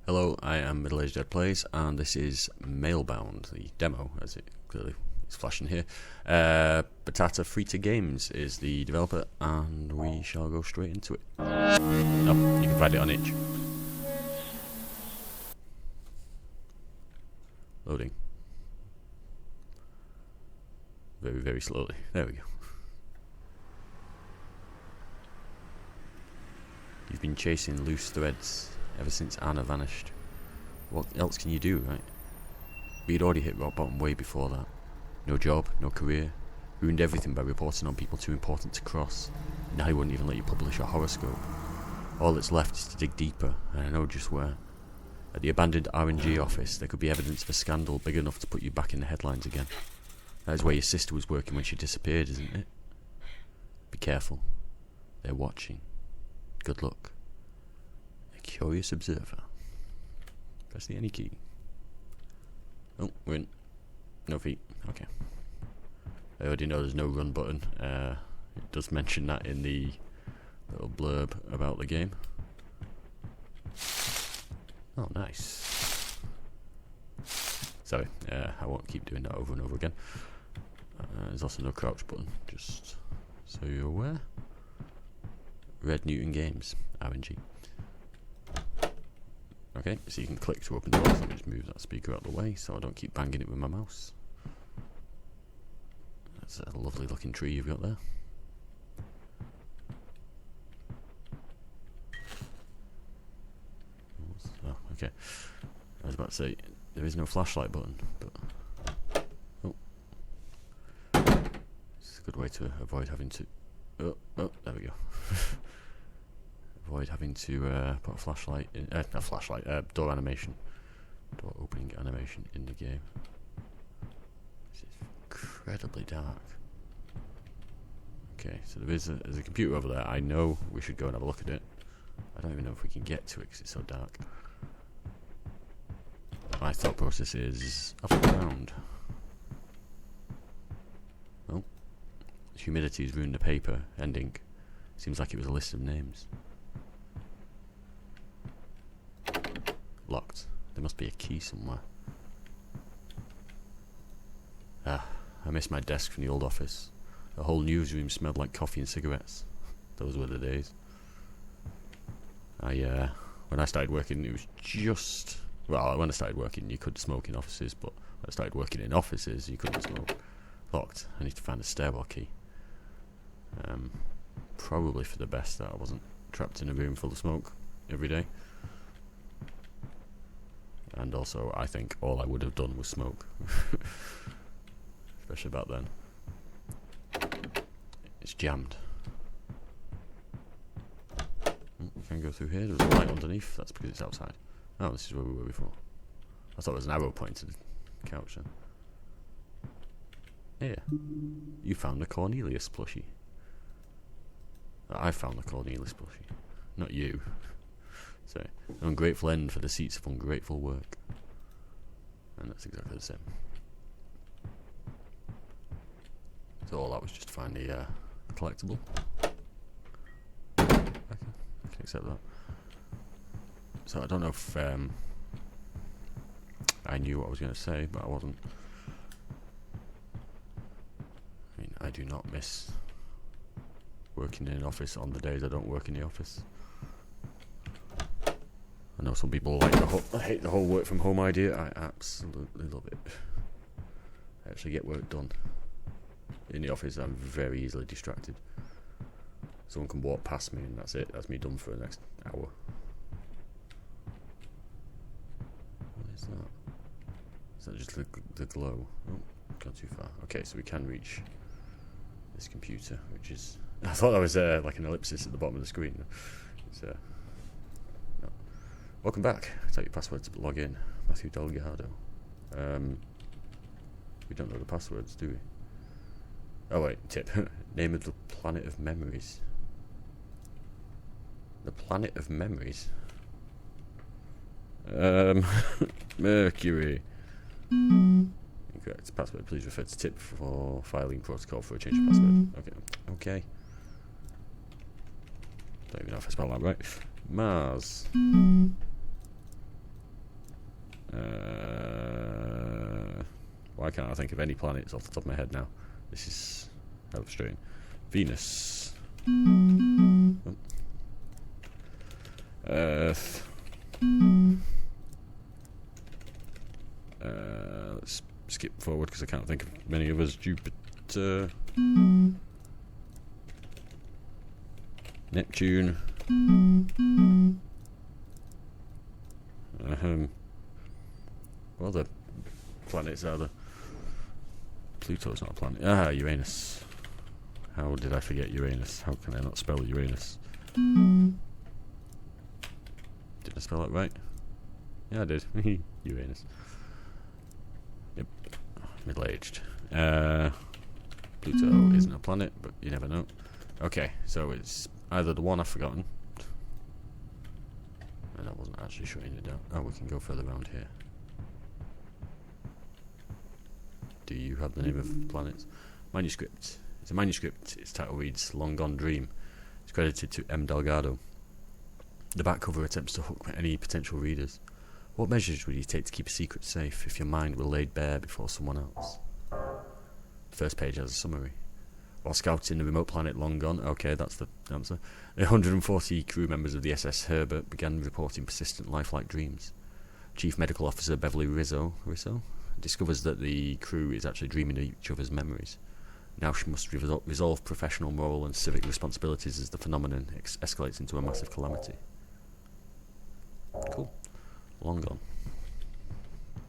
Hello, I am Middle-Aged Dead Plays, and this is Mailbound, the demo, as it clearly is flashing here. Batata Free-to Games is the developer, and we shall go straight into it. Oh, you can find it on itch. Loading. Very, very slowly. There we go. You've been chasing loose threads ever since Anna vanished. What else can you do, right? But you'd already hit rock bottom way before that. No job, no career. Ruined everything by reporting on people too important to cross. Now he wouldn't even let you publish a horoscope. All that's left is to dig deeper, and I know just where. At the abandoned R&G office, there could be evidence of a scandal big enough to put you back in the headlines again. That is where your sister was working when she disappeared, isn't it? Be careful. They're watching. Good luck. A curious observer. Press the any key. Oh, we're in. No feet. Okay. I already know there's no run button. It does mention that in the little blurb about the game. Oh, nice. Sorry, I won't keep doing that over and over again. There's also no crouch button, just so you're aware. Red Newton Games, RNG. Okay, so you can click to open doors. Let me just move that speaker out of the way so I don't keep banging it with my mouse. That's a lovely looking tree you've got there. Oh, okay. I was about to say, there is no flashlight button, but... Oh. It's a good way to avoid having to... Oh, there we go. Avoid having to put a flashlight in... not flashlight, door animation. Door opening animation in the game. This is incredibly dark. Okay, so there's a computer over there. I know we should go and have a look at it. I don't even know if we can get to it because it's so dark. My thought process is up and around. Oh. Humidity's ruined the paper. Ending. Seems like it was a list of names. Locked. There must be a key somewhere. Ah, I miss my desk from the old office. The whole newsroom smelled like coffee and cigarettes. Those were the days. When I started working, it was just... Well, when I started working, you could smoke in offices, but when I started working in offices, you couldn't smoke. Locked. I need to find a stairwell key. Probably for the best that I wasn't trapped in a room full of smoke every day. And also, I think all I would have done was smoke. Especially back then. It's jammed. We can go through here. There's a light underneath. That's because it's outside. Oh, this is where we were before. I thought it was an arrow pointing to the couch then. Here. You found the Cornelius plushie. I found the Cornelius plushie. Not you. So, an ungrateful end for the seats of ungrateful work. And that's exactly the same. So all that was just to find the collectible. I can accept that. So I don't know if I knew what I was going to say, but I wasn't. I mean, I do not miss working in an office on the days I don't work in the office. I know some people like I hate the whole work from home idea. I absolutely love it. I actually get work done. In the office, I'm very easily distracted. Someone can walk past me and that's it. That's me done for the next hour. What is that? Is that just the glow? Oh, gone too far. Okay, so we can reach this computer, which is... I thought that was like an ellipsis at the bottom of the screen. It's no. Welcome back. Type your password to log in. Matthew Delgado. We don't know the passwords, do we? Oh wait, tip. Name of the planet of memories. The planet of memories? Mercury. Incorrect. Password. Please refer to tip for filing protocol for a change of password. Okay. Don't even know if I spelled that right. Mars. can't think of any planets off the top of my head now. This is hell frustrating. Venus. Oh. Earth. Let's skip forward because I can't think of many others. Jupiter. Neptune. What other planets are there? Pluto's not a planet. Uranus. How did I forget Uranus? How can I not spell Uranus? Did I spell that right? Yeah, I did. Uranus. Yep. Middle-aged. Pluto isn't a planet, but you never know. Okay, so it's either the one I've forgotten. And I wasn't actually showing it down. Oh, we can go further around here. Do you have the name of planets? Manuscript. It's a manuscript. Its title reads Long Gone Dream. It's credited to M. Delgado. The back cover attempts to hook any potential readers. What measures would you take to keep a secret safe if your mind were laid bare before someone else? The first page has a summary. While scouting the remote planet Long Gone, okay, that's the answer, 140 crew members of the SS Herbert began reporting persistent lifelike dreams. Chief Medical Officer Beverly Rizzo discovers that the crew is actually dreaming of each other's memories. Now she must resolve professional, moral and civic responsibilities as the phenomenon escalates into a massive calamity. Cool. Long Gone.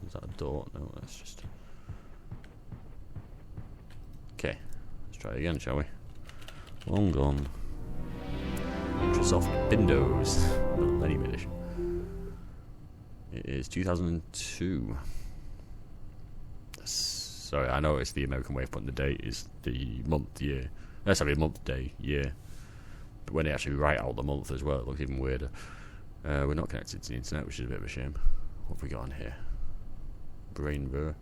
Is that a door? No, that's just... Okay. Let's try it again, shall we? Long Gone. Ultrasoft Windows. Millennium Edition. It is 2002. Sorry, I know it's the American way of putting the date is the month, year. Sorry, month, day, year. But when they actually write out the month as well, it looks even weirder. We're not connected to the internet, which is a bit of a shame. What have we got on here? Brainver.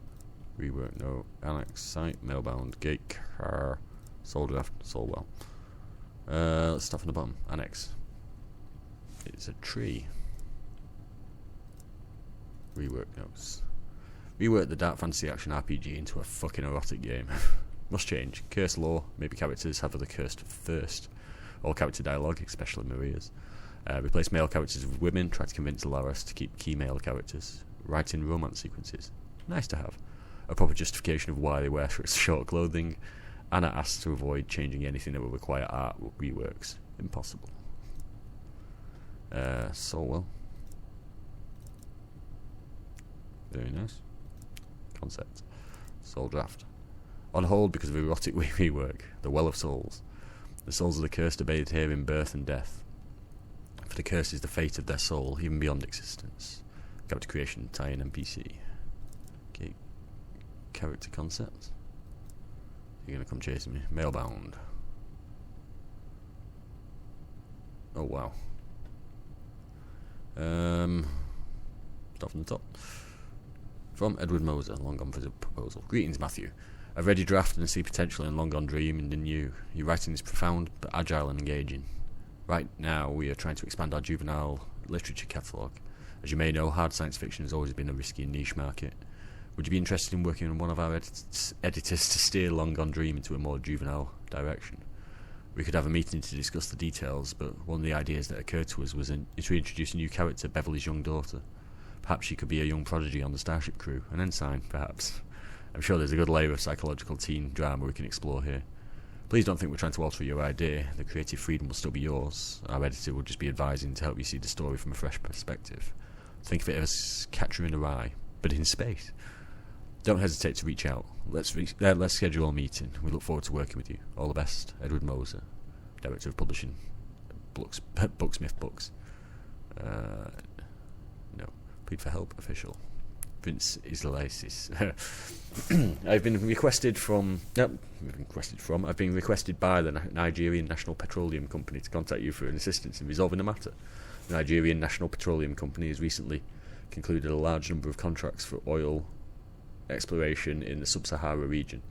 Rework, no. Annex, site, mailbound, gate, car, soul draft, Solwell. Let's start from the bottom. Annex. It's a tree. Rework notes. Rework the dark fantasy action RPG into a fucking erotic game. Must change. Curse lore. Maybe characters have the cursed first. All character dialogue, especially Maria's. Replace male characters with women. Try to convince Laris to keep key male characters. Write in romance sequences. Nice to have. A proper justification of why they wear short clothing. Anna asks to avoid changing anything that will require art reworks. Impossible. Solwell. Very nice. Concept. Soul draft. On hold because of erotic rework. The Well of Souls. The souls of the cursed are bathed here in birth and death. For the curse is the fate of their soul, even beyond existence. Character creation, tie-in NPC. Okay. Character concept. You're gonna come chasing me. Mailbound. Oh wow. Start from the top. From Edward Moser, Long Gone Proposal. Greetings, Matthew. I've read your draft and see potential in Long Gone Dream and in you. Your writing is profound but agile and engaging. Right now, we are trying to expand our juvenile literature catalogue. As you may know, hard science fiction has always been a risky and niche market. Would you be interested in working on one of our editors to steer Long Gone Dream into a more juvenile direction? We could have a meeting to discuss the details, but one of the ideas that occurred to us was to introduce a new character, Beverly's young daughter. Perhaps she could be a young prodigy on the Starship crew, an ensign, perhaps. I'm sure there's a good layer of psychological teen drama we can explore here. Please don't think we're trying to alter your idea. The creative freedom will still be yours. Our editor will just be advising to help you see the story from a fresh perspective. Think of it as Catcher in the Rye, but in space. Don't hesitate to reach out. Let's schedule a meeting. We look forward to working with you. All the best, Edward Moser, Director of Publishing, Booksmith Books. No. Plead for help, official. Vince Islaisis. I've been requested by the Nigerian National Petroleum Company to contact you for an assistance in resolving the matter. The Nigerian National Petroleum Company has recently concluded a large number of contracts for oil exploration in the sub-Sahara region.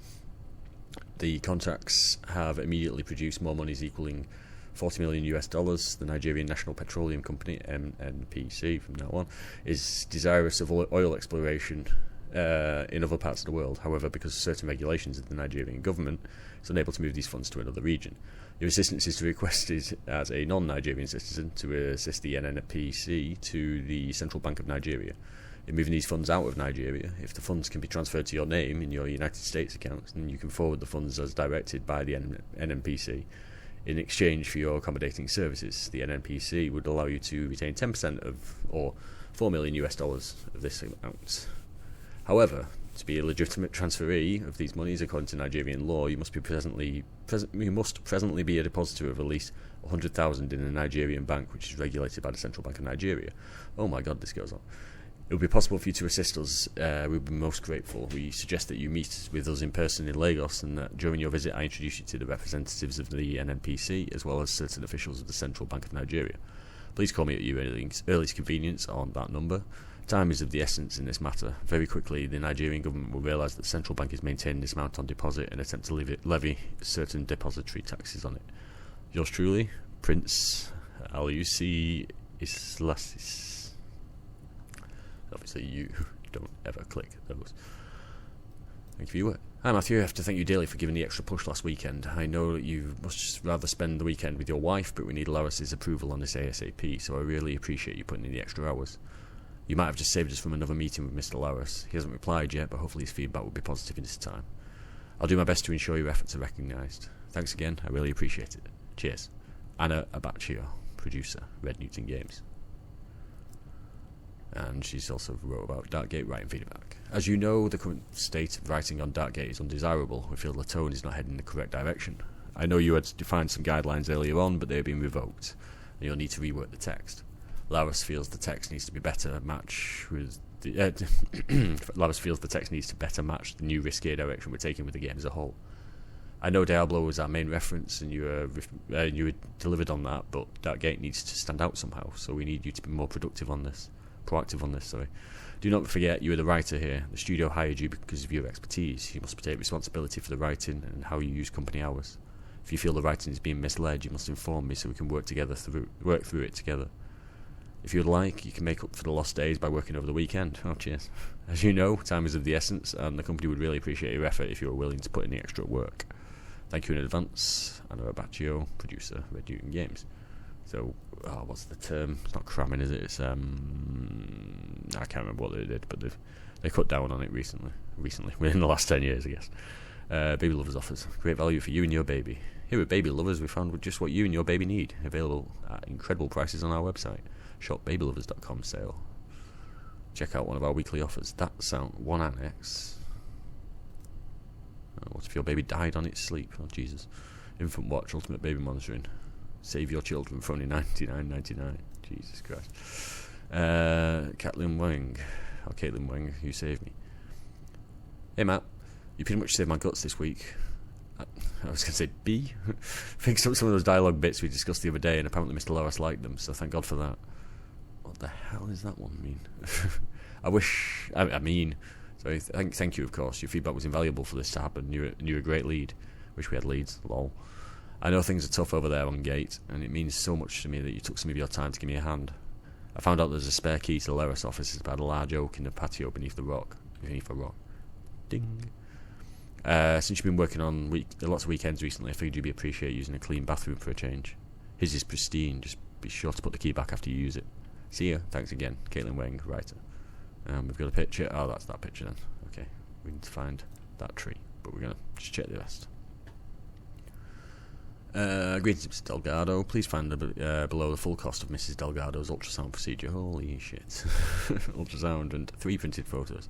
The contracts have immediately produced more monies equaling $40 million US. The Nigerian National Petroleum Company, NNPC from now on, is desirous of oil exploration in other parts of the world. However, because of certain regulations of the Nigerian government, it's unable to move these funds to another region. Your assistance is requested as a non-Nigerian citizen to assist the NNPC to the Central Bank of Nigeria in moving these funds out of Nigeria. If the funds can be transferred to your name in your United States account, then you can forward the funds as directed by the NNPC. In exchange for your accommodating services, the NNPC would allow you to retain 10% of, or $4 million of this amount. However, to be a legitimate transferee of these monies according to Nigerian law, you must presently be a depositor of at least 100,000 in a Nigerian bank, which is regulated by the Central Bank of Nigeria. Oh my God, this goes on. It would be possible for you to assist us. We would be most grateful. We suggest that you meet with us in person in Lagos, and that during your visit I introduce you to the representatives of the NNPC as well as certain officials of the Central Bank of Nigeria. Please call me at your earliest convenience on that number. Time is of the essence in this matter. Very quickly, the Nigerian government will realise that the Central Bank is maintaining this amount on deposit and attempt to levy certain depository taxes on it. Yours truly, Prince Alusi Islasis. Obviously, you don't ever click those. Thank you for your work. Hi Matthew, I have to thank you daily for giving the extra push last weekend. I know that you must rather spend the weekend with your wife, but we need Laris's approval on this ASAP, so I really appreciate you putting in the extra hours. You might have just saved us from another meeting with Mr. Laris. He hasn't replied yet, but hopefully his feedback will be positive in this time. I'll do my best to ensure your efforts are recognised. Thanks again, I really appreciate it. Cheers. Anna Abaccio, producer, Red Newton Games. And she's also wrote about Darkgate writing feedback. As you know, the current state of writing on Darkgate is undesirable. We feel the tone is not heading in the correct direction. I know you had defined some guidelines earlier on, but they have been revoked, and you'll need to rework the text. Laris feels the text needs to be better match with the Laris feels the text needs to better match the new risky direction we're taking with the game as a whole. I know Diablo was our main reference, and you were delivered on that, but Darkgate needs to stand out somehow. So we need you to be more proactive on this. Do not forget, you are the writer here. The studio hired you because of your expertise. You must take responsibility for the writing and how you use company hours. If you feel the writing is being misled, you must inform me so we can work through it together. If you would like, you can make up for the lost days by working over the weekend. Oh, cheers. As you know, time is of the essence, and the company would really appreciate your effort if you are willing to put in the extra work. Thank you in advance. Anna Abaccio, producer, Red Newton Games. So, what's the term? It's not cramming, is it? It's, I can't remember what they did, but they cut down on it recently, within the last 10 years, I guess. Baby Lovers offers great value for you and your baby. Here at Baby Lovers, we found just what you and your baby need, available at incredible prices on our website, shopbabylovers.com sale. Check out one of our weekly offers. That sound one annex. What if your baby died on its sleep? Oh, Jesus. Infant Watch, Ultimate Baby Monitoring. Save your children for only $99.99. Jesus Christ. Caitlin Wang, you saved me. Hey Matt, you pretty much saved my guts this week. I was going to say B. Fixed up some of those dialogue bits we discussed the other day, and apparently Mr. Loris liked them, so thank God for that. What the hell does that one mean? So thank you, of course. Your feedback was invaluable for this to happen. You're a great lead. Wish we had leads, lol. I know things are tough over there on Gate, and it means so much to me that you took some of your time to give me a hand. I found out there's a spare key to the Laris office about a large oak in the patio beneath a rock. Ding. Since you've been working on lots of weekends recently, I figured you'd appreciate using a clean bathroom for a change. His is pristine, just be sure to put the key back after you use it. See ya, thanks again, Caitlin Wang, writer. We've got a picture. Oh, that's that picture then. Okay, we need to find that tree, but we're going to just check the rest. Greetings, Mrs. Delgado. Please find below the full cost of Mrs. Delgado's ultrasound procedure. Holy shit. Ultrasound and 3 printed photos.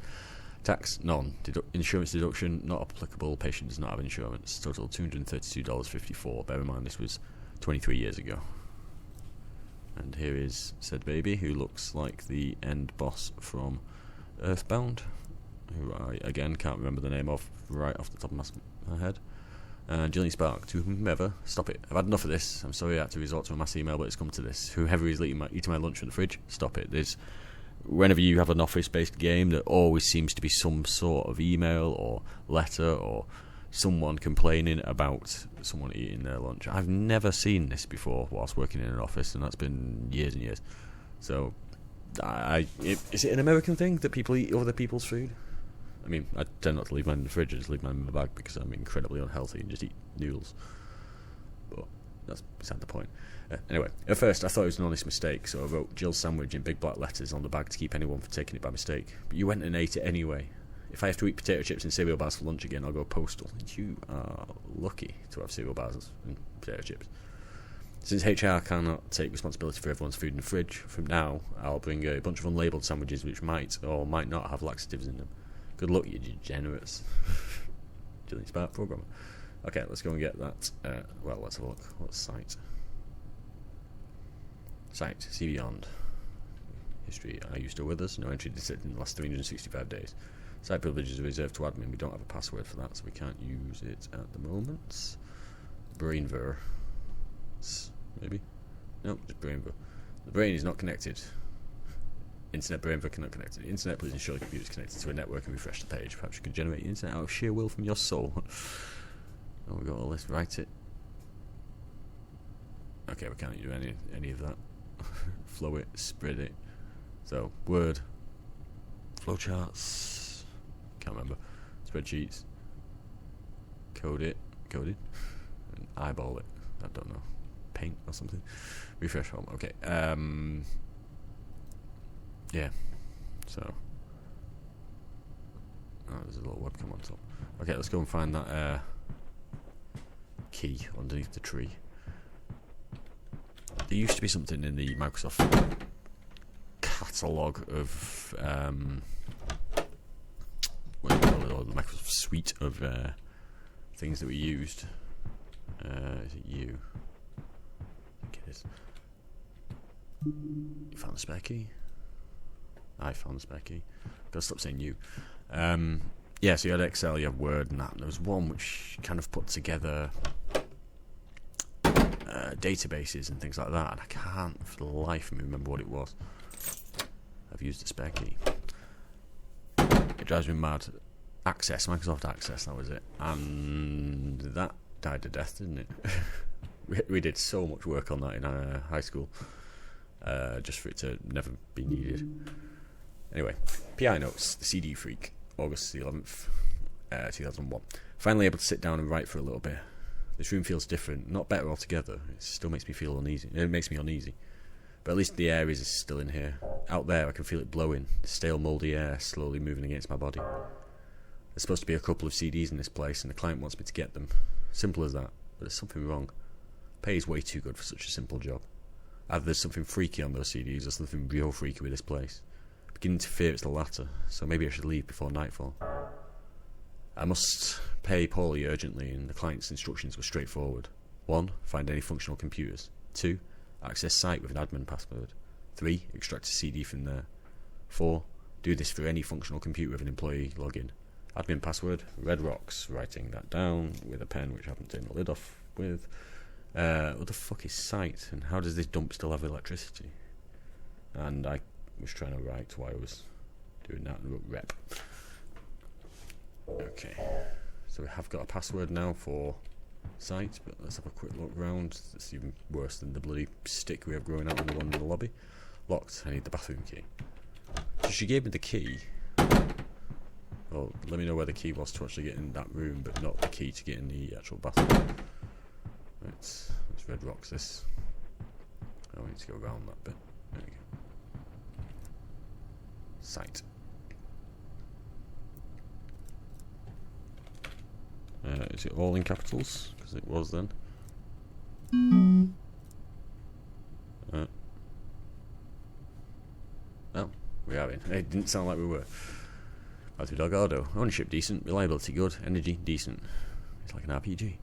Tax, none. Insurance deduction, not applicable. Patient does not have insurance. Total $232.54. Bear in mind, this was 23 years ago. And here is said baby, who looks like the end boss from Earthbound, who I, again, can't remember the name of right off the top of my head. Jillian Spark, to whomever, stop it. I've had enough of this. I'm sorry I had to resort to a mass email, but it's come to this. Whoever is eating my lunch from the fridge, stop it. Whenever you have an office-based game, there always seems to be some sort of email or letter or someone complaining about someone eating their lunch. I've never seen this before whilst working in an office, and that's been years and years. So, is it an American thing that people eat other people's food? I mean, I tend not to leave mine in the fridge, I just leave mine in my bag because I'm incredibly unhealthy and just eat noodles. But that's beside the point. Anyway, at first I thought it was an honest mistake, so I wrote Jill's sandwich in big black letters on the bag to keep anyone from taking it by mistake. But you went and ate it anyway. If I have to eat potato chips and cereal bars for lunch again, I'll go postal. And you are lucky to have cereal bars and potato chips. Since HR cannot take responsibility for everyone's food in the fridge, from now I'll bring a bunch of unlabelled sandwiches which might or might not have laxatives in them. Good luck, you degenerates. Jillian Spark programmer. Okay, let's go and get that. Well, let's have a look. What's site? Site, see beyond. History, are you still with us? No entry detected in the last 365 days. Site privileges are reserved to admin. We don't have a password for that, so we can't use it at the moment. Brainver. Maybe? No, just Brainver. The brain is not connected. Internet Brainver cannot connect. Internet, please ensure the computer is connected to a network and refresh the page. Perhaps you can generate the internet out of sheer will from your soul. Oh, we got all this. Write it. Okay, we can't do any of that. Flow it, spread it. So, Word, flowcharts, can't remember, spreadsheets, coded, and eyeball it. I don't know, paint or something. Refresh home. Okay. Yeah. So. Oh, there's a little webcam on top. Okay, let's go and find that key underneath the tree. There used to be something in the Microsoft catalogue of what do you call it, or the Microsoft suite of things that we used. Is it you? I think it is. You found the spare key? I found the spare key. Gotta stop saying you. Yeah, so you had Excel, you have Word and that. And there was one which kind of put together databases and things like that, and I can't for the life of me remember what it was. I've used the spare key. It drives me mad. Access, Microsoft Access, that was it. And that died to death, didn't it? we did so much work on that in high school, just for it to never be needed. Anyway, PI notes, the CD Freak, August the 11th, 2001. Finally able to sit down and write for a little bit. This room feels different, not better altogether. It still makes me feel uneasy. It makes me uneasy. But at least the air is still in here. Out there, I can feel it blowing. The stale, mouldy air slowly moving against my body. There's supposed to be a couple of CDs in this place, and the client wants me to get them. Simple as that. But there's something wrong. Pay is way too good for such a simple job. Either there's something freaky on those CDs, or something real freaky with this place. Beginning to fear it's the latter, so maybe I should leave before nightfall. I must pay Paulie urgently, and the client's instructions were straightforward. 1. Find any functional computers. 2. Access site with an admin password. 3. Extract a CD from there. 4. Do this for any functional computer with an employee login. Admin password, Red Rocks. Writing that down with a pen, which I haven't taken the lid off with. What the fuck is site, and how does this dump still have electricity? And I was trying to write while I was doing that and wrote rep. Okay, so we have got a password now for site, but let's have a quick look round. It's even worse than the bloody stick we have growing out in the one in the lobby. Locked. I need the bathroom key. So she gave me the key. Well, let me know where the key was to actually get in that room, but not the key to get in the actual bathroom. Right, let's Red Rocks this. Oh, we need to go around that bit. There we go. Site. Is it all in capitals? Because it was then. Oh, we are in. It didn't sound like we were. Battery Dog Auto. Ownership decent. Reliability good. Energy decent. It's like an RPG.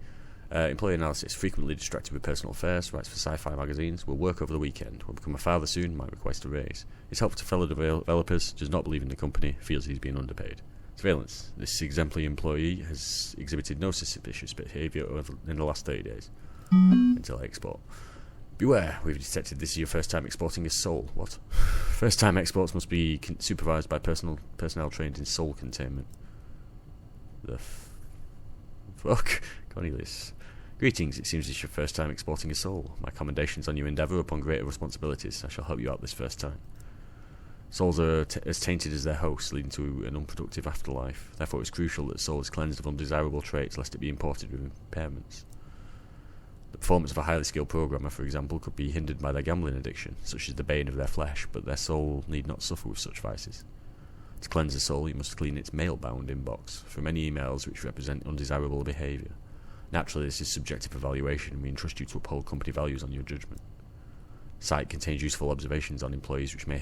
Employee analysis. Frequently distracted with personal affairs. Writes for sci-fi magazines. Will work over the weekend. Will become a father soon. Might request a raise. Is helpful to fellow developers. Does not believe in the company. Feels he's being underpaid. Surveillance. This exemplary employee has exhibited no suspicious behaviour in the last 30 days. Until I export. Beware, we've detected this is your first time exporting a soul. What? First time exports must be supervised by personnel trained in soul containment. The fuck? Cornelius. Greetings, it seems it's your first time exporting a soul. My commendations on your endeavour upon greater responsibilities. I shall help you out this first time. Souls are as tainted as their hosts, leading to an unproductive afterlife. Therefore, it's crucial that the soul is cleansed of undesirable traits, lest it be imported with impairments. The performance of a highly skilled programmer, for example, could be hindered by their gambling addiction, such as the bane of their flesh, but their soul need not suffer with such vices. To cleanse the soul, you must clean its Mailbound inbox from any emails which represent undesirable behaviour. Naturally, this is subjective evaluation, and we entrust you to uphold company values on your judgment. Site contains useful observations on employees which may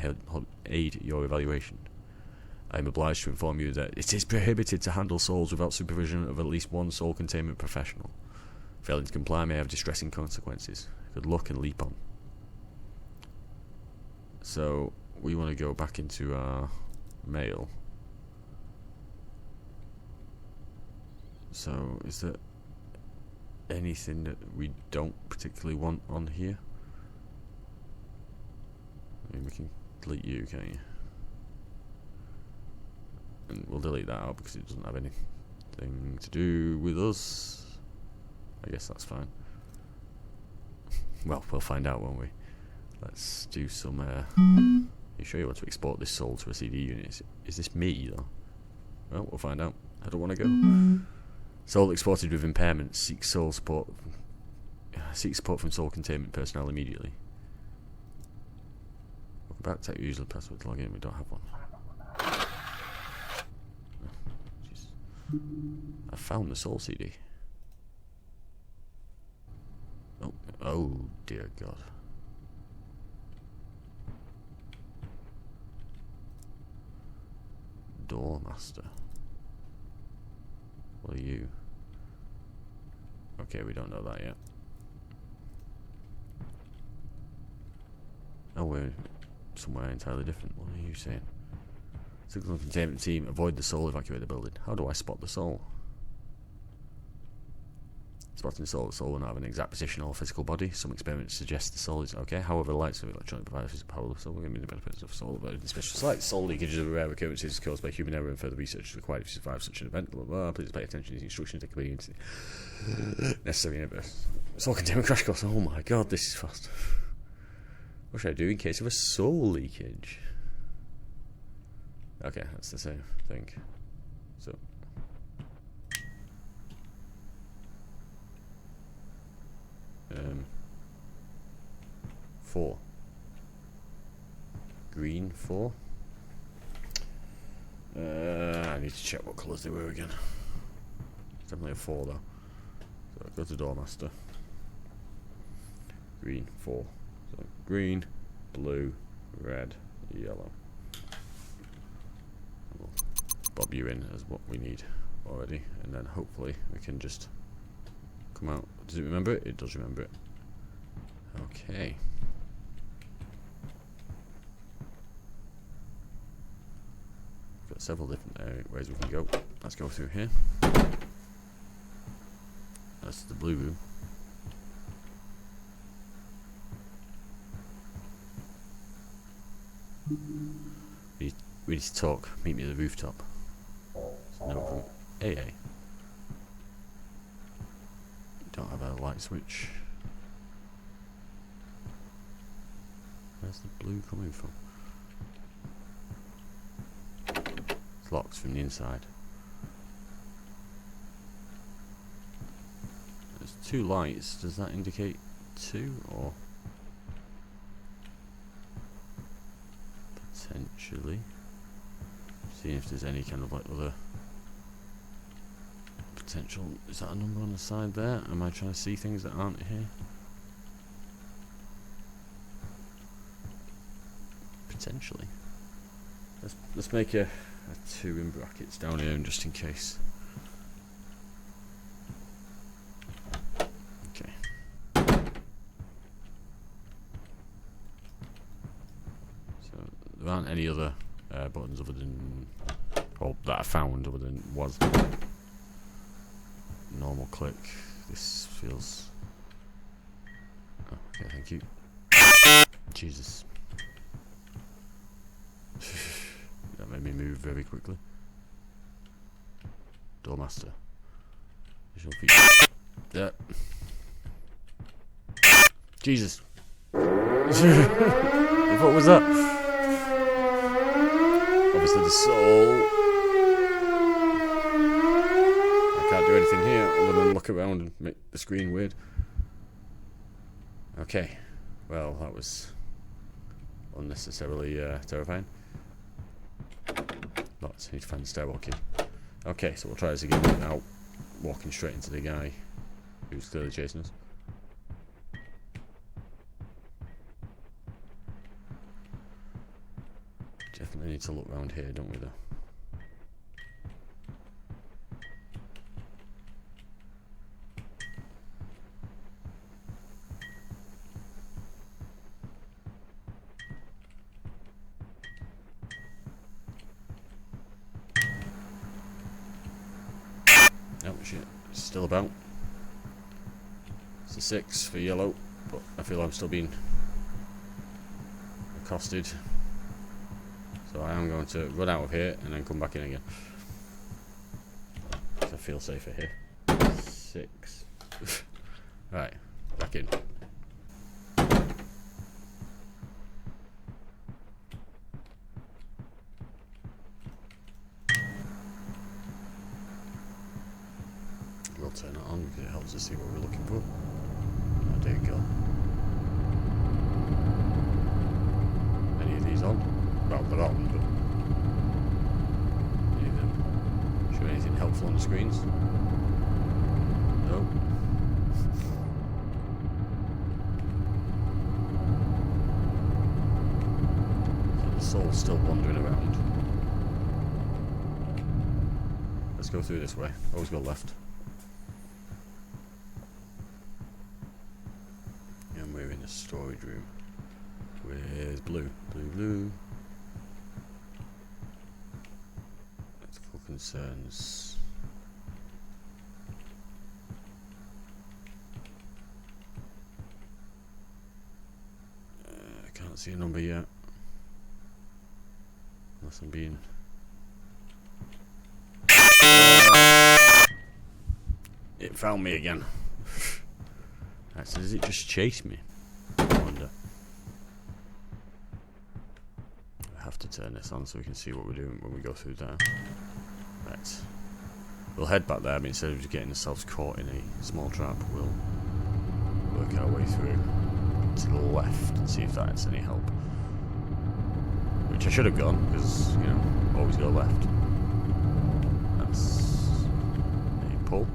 aid your evaluation. I am obliged to inform you that it is prohibited to handle souls without supervision of at least one soul containment professional. Failing to comply may have distressing consequences. Good luck and leap on. So, we want to go back into our mail. So, is there anything that we don't particularly want on here? I mean, we can delete you, can't you? And we'll delete that out because it doesn't have anything to do with us. I guess that's fine. Well, we'll find out, won't we? Let's do some... you sure you want to export this soul to a CD unit? Is this me, though? Well, we'll find out. I don't want to go. Soul exported with impairments. Seek support from soul containment personnel immediately. Back, take your user password to log in. We don't have one. Oh, I found the soul CD. Oh dear God. Doormaster. What are you? Okay, we don't know that yet. Oh, we're somewhere entirely different. What are you saying? Signal containment team, avoid the soul, evacuate the building. How do I spot the soul? Spotting the soul will not have an exact position or physical body. Some experiments suggest the soul is okay. However, the lights of electronic provide physical power of the soul. We're going to be the benefits of soul avoided in special slights. Soul leakage of rare occurrences caused by human error, and further research is required to survive such an event. Blah, blah, blah. Please pay attention to these instructions. They can be necessary in a soul containment crash course. Oh my God, this is fast. What should I do in case of a soul leakage? Okay, that's the same thing. So, four. Green 4. I need to check what colours they were again. It's definitely a 4 though. So go to Doormaster. Green 4. So green, blue, red, yellow. We'll bob you in as what we need already, and then hopefully we can just come out. Does it remember it? It does remember it. Okay. Got several different ways we can go. Let's go through here. That's the blue room. We need to talk. Meet me at the rooftop. Note from AA. Don't have a light switch. Where's the blue coming from? It's locked from the inside. There's 2 lights. Does that indicate 2 or potentially? Seeing if there's any kind of like other potential. Is that a number on the side there? Am I trying to see things that aren't here? Potentially. Let's make a 2 in brackets down here, just in case. Okay. So there aren't any other buttons other than, or that I found other than was normal click. This feels. Oh, okay, thank you. Jesus. That made me move very quickly. Doormaster. Visual feature. Yeah. Jesus. What was that? for the soul. I can't do anything here other than look around and make the screen weird. Okay, well, that was unnecessarily terrifying. Lots, need to find the stairwell key. Okay, so we'll try this again without walking straight into the guy who's clearly chasing us. Definitely need to look around here, don't we, though? Oh shit, it's still about. It's a 6 for yellow, but I feel I'm still being accosted. So I am going to run out of here and then come back in again. I feel safer here. 6. Right, back in. We'll turn it on because it helps us see what we're looking for. Oh, there you go. Any of these on? Well, they're on, but any of them show anything helpful on the screens? No. So the soul's still wandering around. Let's go through this way. Always go left. And we're in a storage room with blue. Ethical concerns. I can't see a number yet. Unless I'm being... It found me again. Right, so does it just chase me? I wonder. I have to turn this on so we can see what we're doing when we go through there. Right. We'll head back there, but instead of just getting ourselves caught in a small trap, we'll work our way through to the left and see if that's any help. Which I should have gone, because, you know, always go left. That's a pull.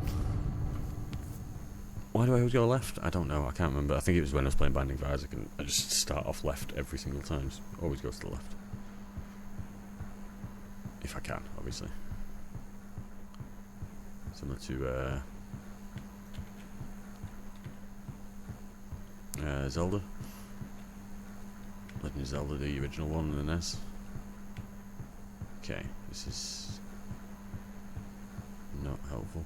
Why do I always go left? I don't know, I can't remember. I think it was when I was playing Binding of Isaac and I just start off left every single time. So always go to the left. If I can, obviously. Similar to Zelda. Legend of Zelda, the original one in the NES. Okay, this is not helpful.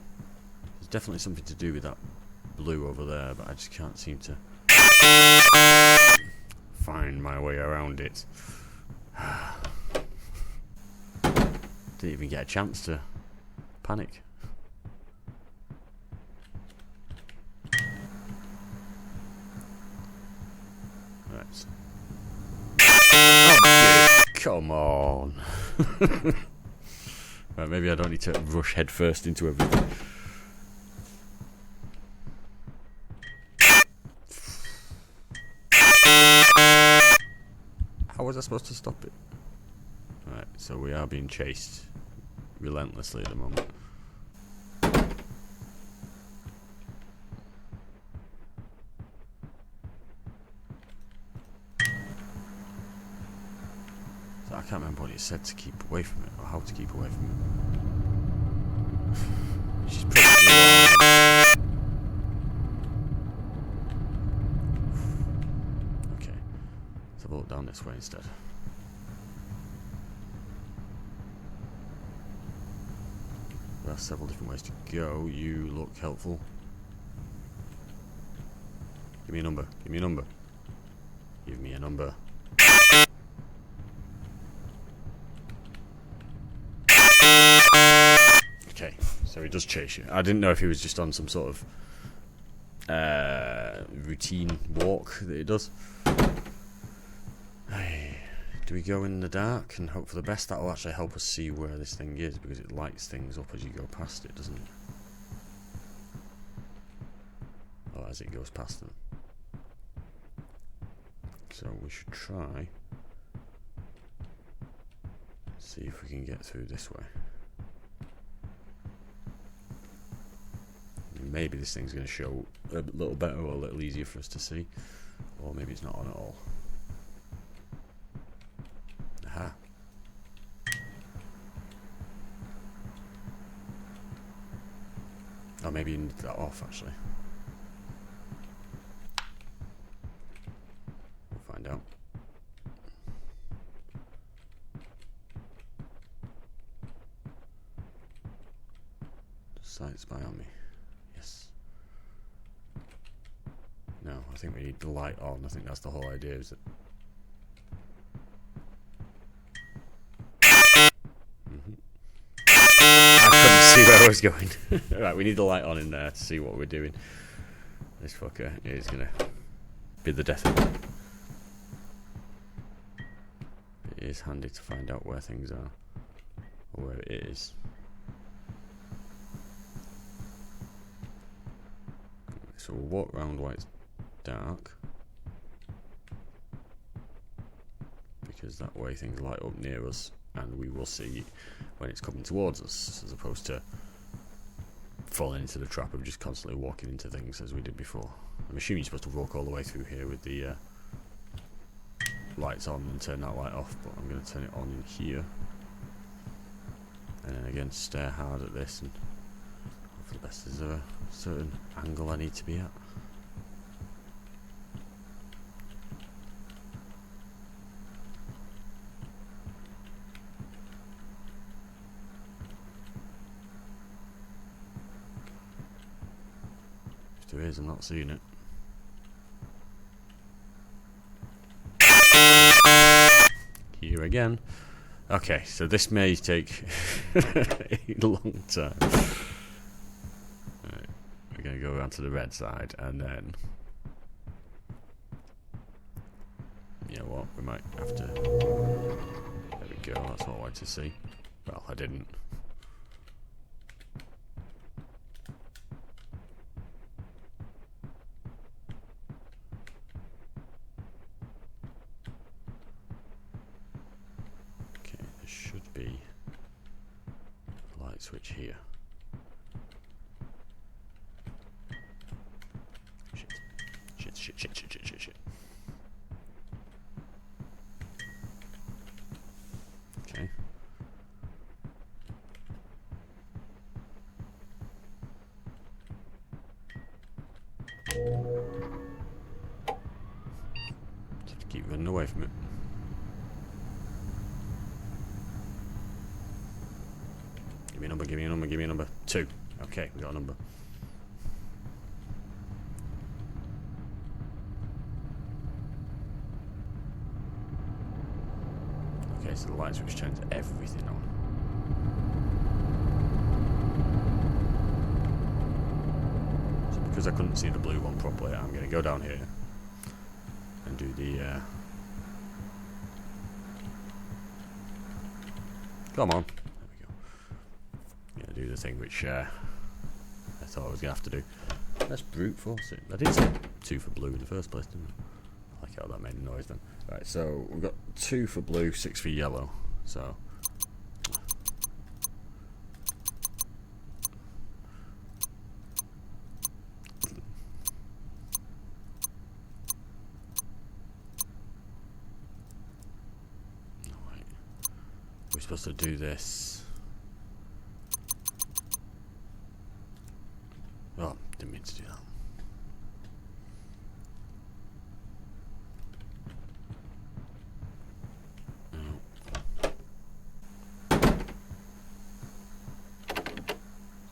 There's definitely something to do with that blue over there, but I just can't seem to find my way around it. Didn't even get a chance to panic. Right. Oh, come on. Right, maybe I don't need to rush headfirst into everything. How was I supposed to stop it? Right, so we are being chased relentlessly at the moment. So I can't remember what it said to keep away from it, or how to keep away from it. She's probably okay, let's have a look down this way instead. There are several different ways to go. You look helpful. Give me a number. Give me a number. Give me a number. Okay, so he does chase you. I didn't know if he was just on some sort of routine walk that he does. Do we go in the dark and hope for the best? That'll actually help us see where this thing is, because it lights things up as you go past it, doesn't it? Or as it goes past them. So we should try. See if we can get through this way. Maybe this thing's going to show a little better or a little easier for us to see. Or maybe it's not on at all. Aha. Oh, maybe you need that off, actually. We'll find out. Sight spy on me. Yes. No, I think we need the light on. I think that's the whole idea, is it? I couldn't see where I was going. Right, we need the light on in there to see what we're doing. This fucker is gonna be the death of me. It is handy to find out where things are, or where it is. So we'll walk around while it's dark, because that way things light up near us and we will see when it's coming towards us, as opposed to falling into the trap of just constantly walking into things as we did before. I'm assuming you're supposed to walk all the way through here with the lights on and turn that light off, but I'm going to turn it on in here, and then again stare hard at this and hope for the best. Is there a certain angle I need to be at? If there is, I'm not seeing it. Here again. Okay, so this may take a long time. Right, we're going to go around to the red side, and then, you know what, we might have to, there we go, that's what I wanted to see. Well, I didn't. Should be a light switch here. Shit. Okay. Just have to keep running away from it. Give me a number. 2. Okay, we got a number. Okay, so the light switch turns everything on. So because I couldn't see the blue one properly, I'm going to go down here and do the... Come on. Do the thing which I thought I was going to have to do. Let's brute force it. I did say 2 for blue in the first place, didn't I? I like how that made a noise then. Right, so we've got 2 for blue, 6 for yellow. So wait. We're supposed to do this. Oh, didn't mean to do that.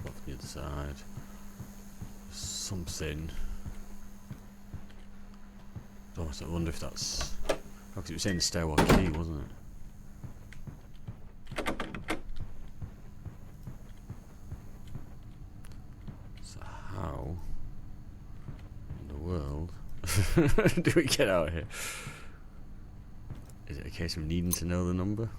Off the other side. Something. Oh, so I wonder if that's... Oh, because it was saying the stairwell key, wasn't it? How in the world do we get out of here? Is it a case of needing to know the number?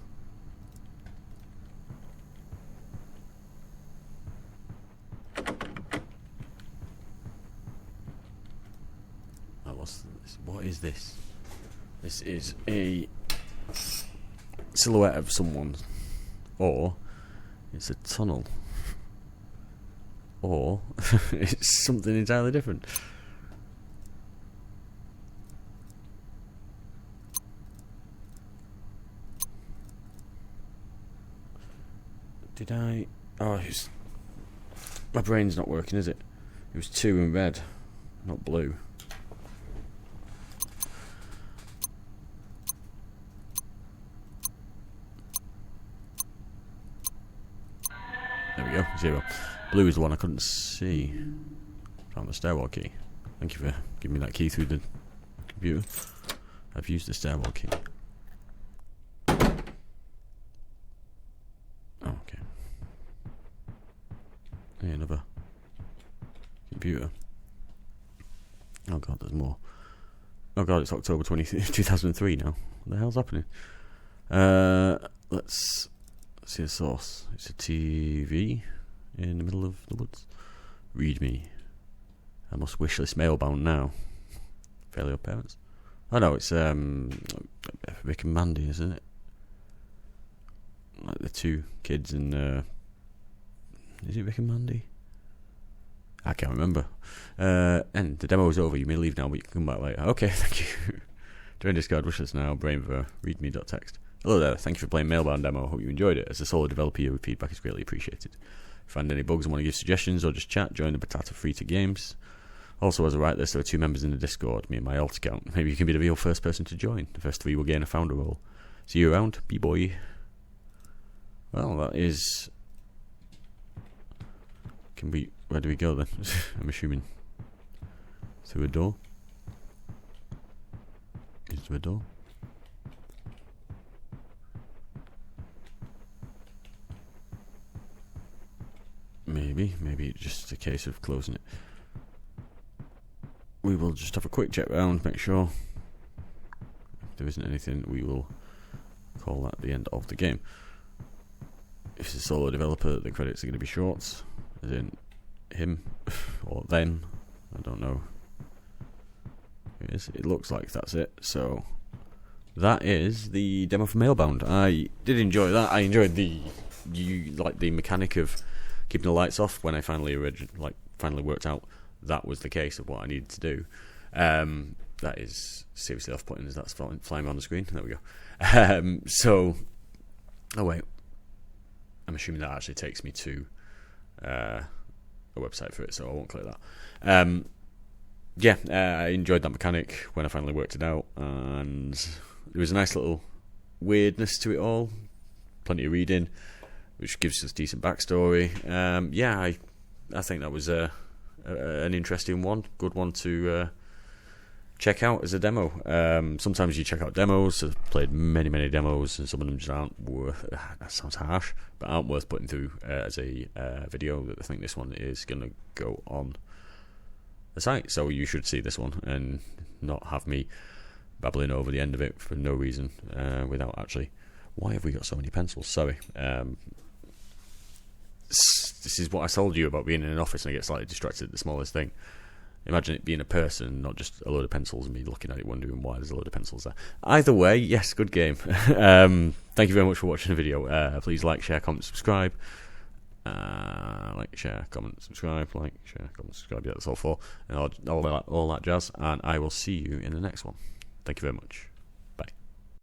What is this? This is a silhouette of someone, or it's a tunnel, or it's something entirely different. Did I? Oh, my brain's not working, is it? It was 2 in red, not blue. There we go, 0. Blue is the one I couldn't see. Found the stairwell key. Thank you for giving me that key through the computer. I've used the stairwell key. Oh, okay. Hey, another computer. Oh god, there's more. Oh god, it's October 2003 now. What the hell's happening? Let's see the source. It's a TV in the middle of the woods. Read me. I must wishlist Mailbound now. Fail your parents. Oh no, it's Rick and Mandy, isn't it? Like the 2 kids in is it Rick and Mandy? I can't remember. And the demo is over. You may leave now, but you can come back later. Okay, thank you. Join Discord, wishlist now, brainver, readme.text. Hello there, thank you for playing Mailbound demo. I hope you enjoyed it. As a solo developer, your feedback is greatly appreciated. If you find any bugs and want to give suggestions or just chat, join the Batata Free to Games. Also, as I write this, there are 2 members in the Discord, me and my alt account. Maybe you can be the real first person to join. The first 3 will gain a founder role. See you around, B-boy. Well, that is... Where do we go then? I'm assuming through a door. Is there a door? Maybe it's just a case of closing it. We will just have a quick check round, make sure if there isn't anything. We will call that the end of the game. If it's a solo developer, the credits are going to be short, as in him or them. I don't know. It looks like that's it. So that is the demo for Mailbound. I did enjoy that. I enjoyed the mechanic of keeping the lights off when I finally worked out that was the case of what I needed to do. That is seriously off-putting as that's flying on the screen. There we go. Oh wait, I'm assuming that actually takes me to a website for it, so I won't click that. I enjoyed that mechanic when I finally worked it out, and there was a nice little weirdness to it all. Plenty of reading, which gives us decent backstory. I think that was an interesting one, good one to check out as a demo. Sometimes you check out demos. I've played many demos, and some of them just aren't worth. That sounds harsh, but aren't worth putting through as a video. I think this one is going to go on the site, so you should see this one and not have me babbling over the end of it for no reason without actually. Why have we got so many pencils? Sorry. This is what I told you about being in an office and I get slightly distracted at the smallest thing. Imagine it being a person, not just a load of pencils, and me looking at it wondering why there's a load of pencils there. Either way, yes, good game. Thank you very much for watching the video. Please like, share, comment, subscribe. Like, share, comment, subscribe. Like, share, comment, subscribe. Yeah, that's all for. And all that jazz. And I will see you in the next one. Thank you very much.